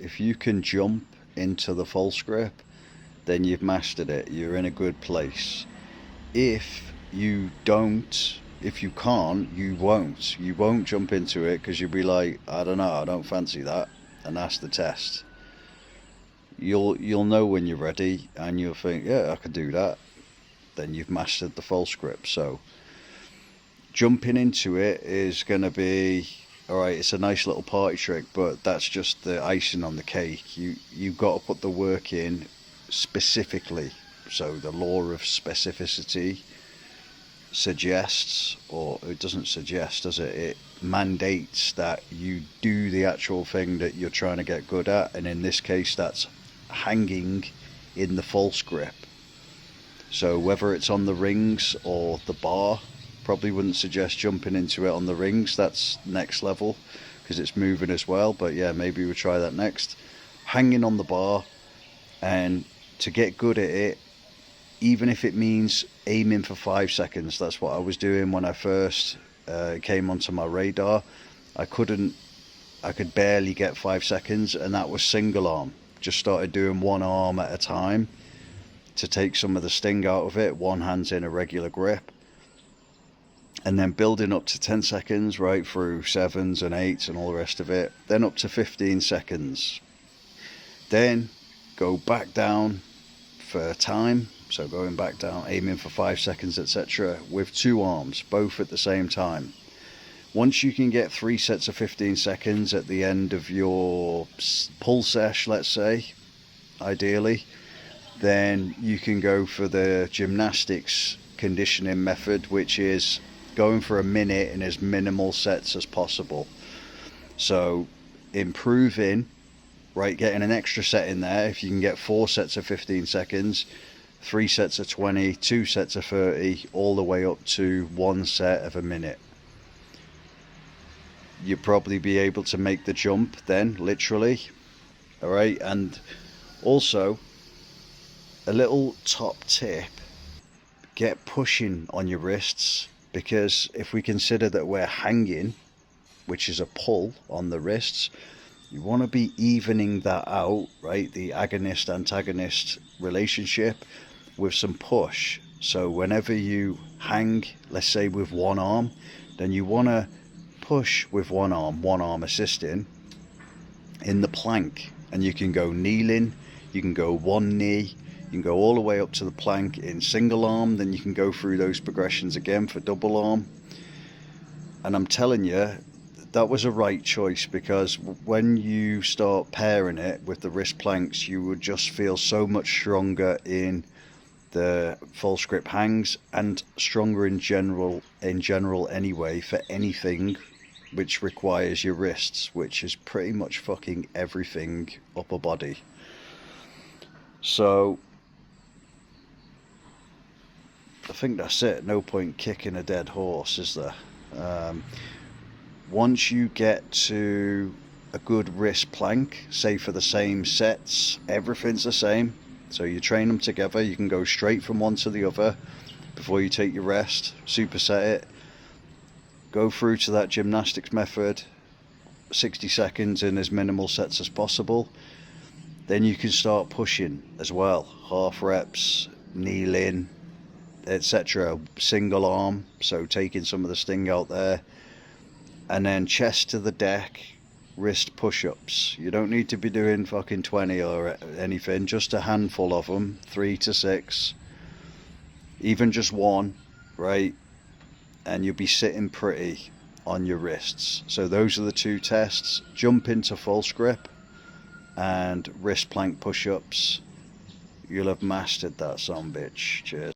if you can jump into the false grip, then you've mastered it. You're in a good place. If you can't, you won't jump into it, because you'll be like, I don't know, I don't fancy that, and that's the test. You'll know when you're ready, and you'll think, yeah, I could do that. Then you've mastered the false grip. So jumping into it is going to be alright. It's a nice little party trick, but that's just the icing on the cake. You've got to put the work in specifically. So the law of specificity suggests, or it doesn't suggest, does it? It mandates that you do the actual thing that you're trying to get good at, and in this case that's hanging in the false grip. So whether it's on the rings or the bar, probably wouldn't suggest jumping into it on the rings. That's next level because it's moving as well, but yeah, maybe we'll try that next. Hanging on the bar, and to get good at it, even if it means aiming for 5 seconds, that's what I was doing when I first came onto my radar. I could barely get 5 seconds, and that was single arm. Just started doing one arm at a time to take some of the sting out of it. One hand's in a regular grip, and then building up to 10 seconds, right through 7s and 8s and all the rest of it, then up to 15 seconds. Then go back down for time, so going back down, aiming for 5 seconds, etc., with 2 arms, both at the same time. Once you can get 3 sets of 15 seconds at the end of your pull sesh, let's say, ideally, then you can go for the gymnastics conditioning method, which is going for a minute in as minimal sets as possible. So improving, right, getting an extra set in there. If you can get 4 sets of 15 seconds, 3 sets of 20, 2 sets of 30, all the way up to 1 set of a minute, you'll probably be able to make the jump then, literally. All right, and also a little top tip: get pushing on your wrists, because if we consider that we're hanging, which is a pull on the wrists, you want to be evening that out, right? The agonist-antagonist relationship with some push. So whenever you hang, let's say with one arm, then you want to push with one arm assisting in the plank, and you can go kneeling, you can go one knee, you can go all the way up to the plank in single arm, then you can go through those progressions again for double arm. And I'm telling you, that was a right choice, because when you start pairing it with the wrist planks, you would just feel so much stronger in the false grip hangs, and stronger in general anyway, for anything which requires your wrists, which is pretty much fucking everything upper body. So I think that's it. No point kicking a dead horse, is there? Once you get to a good wrist plank, say for the same sets, everything's the same, so you train them together, you can go straight from one to the other before you take your rest, superset it, go through to that gymnastics method, 60 seconds in as minimal sets as possible. Then you can start pushing as well, half reps, kneeling, etc., single arm, so taking some of the sting out there, and then chest to the deck, wrist push-ups. You don't need to be doing fucking 20 or anything, just a handful of them, 3 to 6, even just one, right, and you'll be sitting pretty on your wrists. So those are the 2 tests: jump into false grip and wrist plank push-ups. You'll have mastered that son bitch. Cheers.